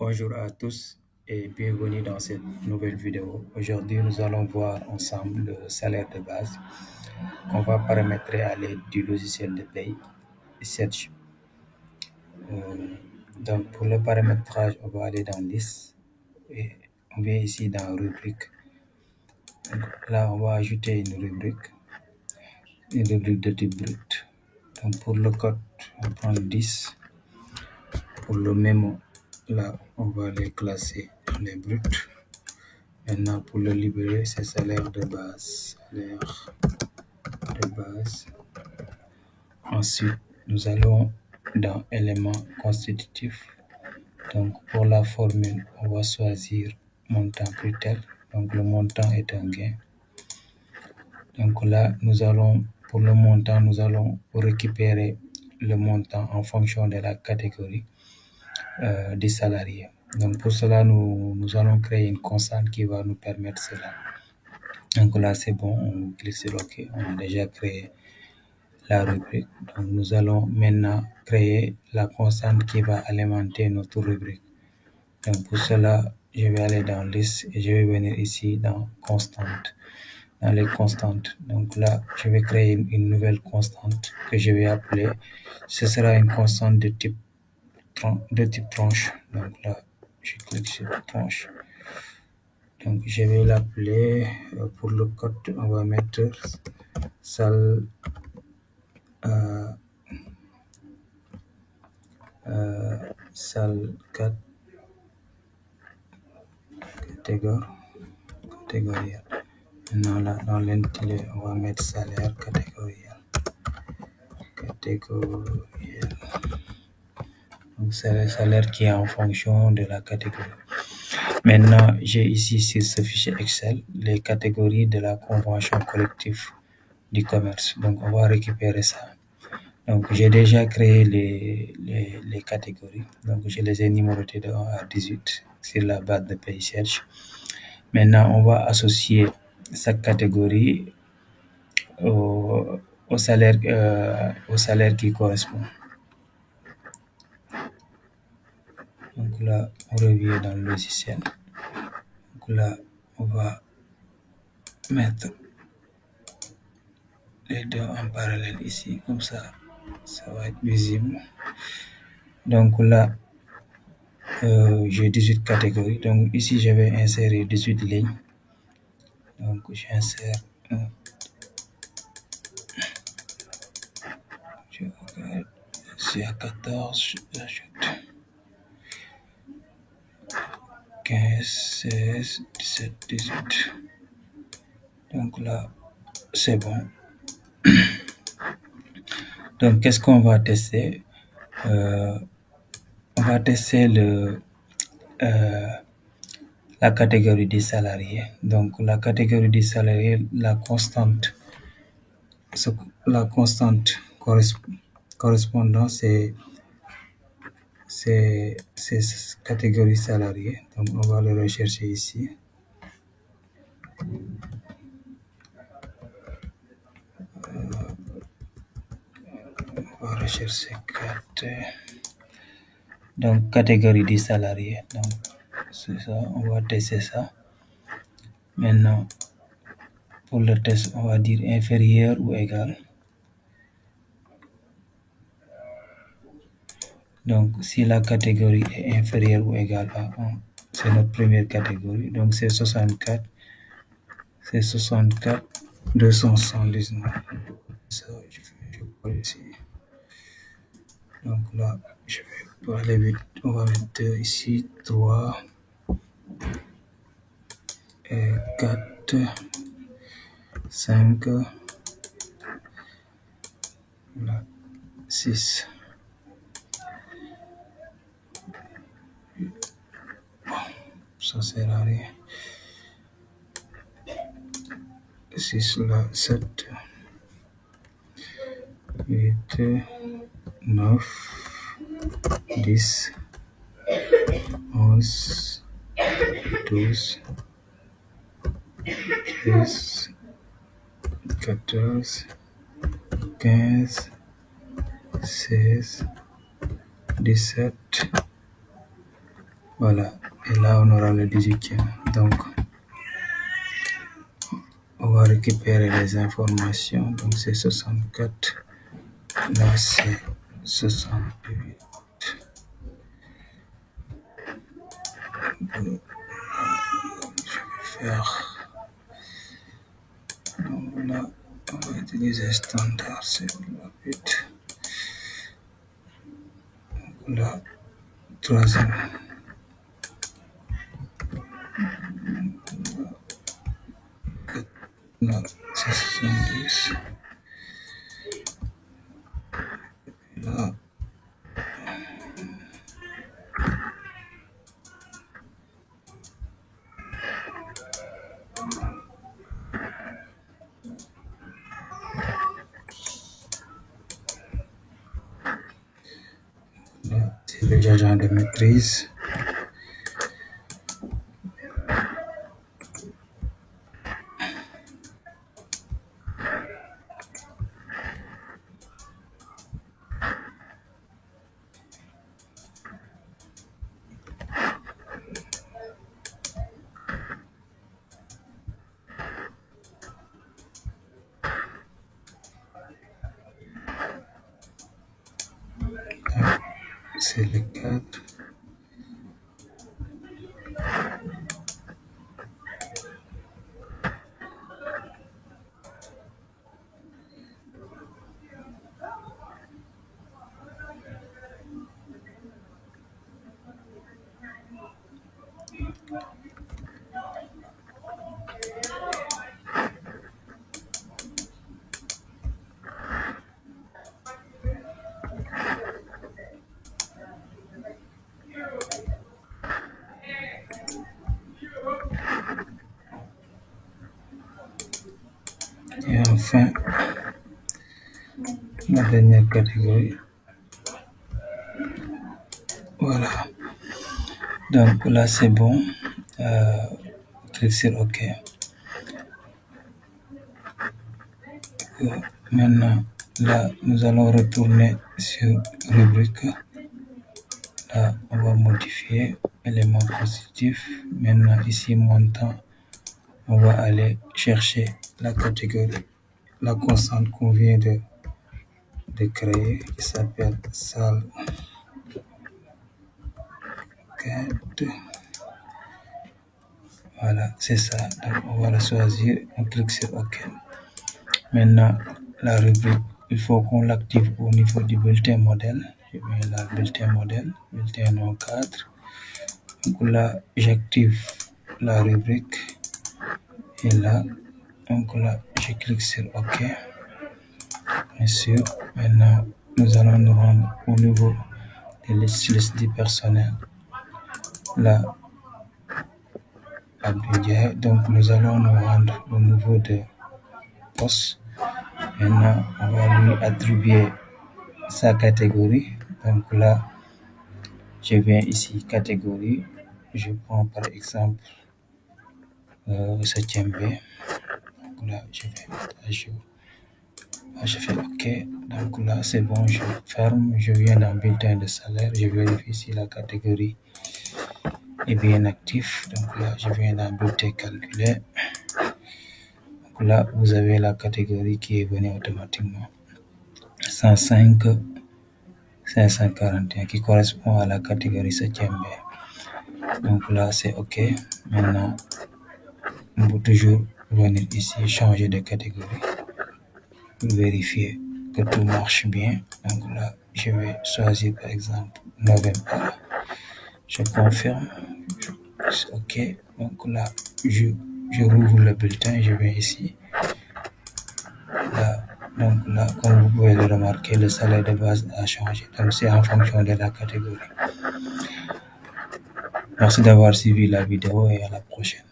Bonjour à tous et bienvenue dans cette nouvelle vidéo. Aujourd'hui, nous allons voir ensemble le salaire de base qu'on va paramétrer à l'aide du logiciel de paye Search. Donc, pour le paramétrage, on va aller dans Liste et on vient ici dans Rubrique. Donc, là, on va ajouter une rubrique de type brut. Donc, pour le code, on prend 10. Pour le mémo, là, on va les classer dans les bruts. Maintenant, pour le libérer, c'est salaire de base. Salaire de base. Ensuite, nous allons dans éléments constitutifs. Donc, pour la formule, on va choisir montant brutal. Donc, le montant est un gain. Donc là, pour le montant, nous allons récupérer le montant en fonction de la catégorie des salariés. Donc pour cela, nous allons créer une constante qui va nous permettre cela. Donc là, c'est bon, on clique sur OK. On a déjà créé la rubrique. Donc nous allons maintenant créer la constante qui va alimenter notre rubrique. Donc pour cela, je vais aller dans Liste et je vais venir ici dans Constante. Dans les constantes. Donc là, je vais créer une nouvelle constante que je vais appeler. Ce sera une constante de type tranche. Donc là, je clique sur tranche. Donc je vais l'appeler pour le code, on va mettre salle 4 catégorielle. Maintenant là, dans l'intitulé, on va mettre salaire catégoriel. Donc c'est le salaire qui est en fonction de la catégorie. Maintenant, j'ai ici sur ce fichier Excel les catégories de la convention collective du commerce. Donc on va récupérer ça. Donc j'ai déjà créé les catégories. Donc je les ai numérotées de 1 à 18 sur la base de Pay Search. Maintenant, on va associer chaque catégorie au salaire qui correspond. Donc là, on revient dans le logiciel. Donc là, on va mettre les deux en parallèle ici, comme ça va être visible. Donc là, j'ai 18 catégories. Donc ici, je vais insérer 18 lignes. Donc j'insère je regarde, c'est à 14, j'ajoute 15, 16, 17, 18. Donc là, c'est bon. Donc, qu'est-ce qu'on va tester? On va tester la catégorie des salariés. Donc, la catégorie des salariés, la constante correspondant, c'est catégorie salariée. Donc, on va le rechercher ici. On va rechercher donc catégorie des salariés. Donc, c'est ça, on va tester ça. Maintenant, pour le test, on va dire inférieur ou égal. Donc, si la catégorie est inférieure ou égale à 1, c'est notre première catégorie. Donc, c'est 64. C'est 64, 279. Ça, je vais ici. Donc là, je vais pas aller vite. On va mettre ici 3 et 4, 5, là, 6. Ça sert à rien. 6 là, 7, 8, 9, 10, 11, 12, 13, 14, 15, 16, 17. Voilà, et là on aura le 18e. Donc on va récupérer les informations. Donc c'est 64. Là c'est 68. Je vais faire. Donc là on va utiliser standard, c'est plus rapide. Là, troisième. Là, c'est 70. Là, c'est le diagramme de maîtrise. Là, c'est le cadre. Et enfin, la dernière catégorie. Voilà. Donc là, c'est bon. Clique sur OK. Maintenant, là, nous allons retourner sur rubrique. Là, on va modifier élément positif. Maintenant, ici, montant, on va aller chercher la catégorie, la constante qu'on vient de créer, qui s'appelle salle 4. Voilà, c'est ça. Donc, on va la choisir, on clique sur OK. Maintenant, la rubrique, il faut qu'on l'active au niveau du bulletin modèle. Je mets là, bulletin modèle, bulletin non cadre. Donc là, j'active la rubrique. Et là, donc là, je clique sur OK. Bien sûr, maintenant, nous allons nous rendre au niveau des listes du personnel. Là, donc nous allons nous rendre au niveau de poste. Maintenant, on va lui attribuer sa catégorie. Donc là, je viens ici, catégorie. Je prends par exemple 7e B. Donc là, je vais mettre à jour. Là, je fais OK. Donc là, c'est bon, je ferme. Je viens dans bulletin de salaire. Je vérifie si la catégorie est bien active. Donc là, je viens dans bulletin calculé. Donc là, vous avez la catégorie qui est venue automatiquement. 105 541 qui correspond à la catégorie 7e B. Donc là, c'est OK. Maintenant, on peut toujours venir ici, changer de catégorie pour vérifier que tout marche bien. Donc là, je vais choisir par exemple 9e A. Je confirme. C'est OK. Donc là, je rouvre le bulletin, je vais ici. Là, donc là, comme vous pouvez le remarquer, le salaire de base a changé. Donc c'est en fonction de la catégorie. Merci d'avoir suivi la vidéo et à la prochaine.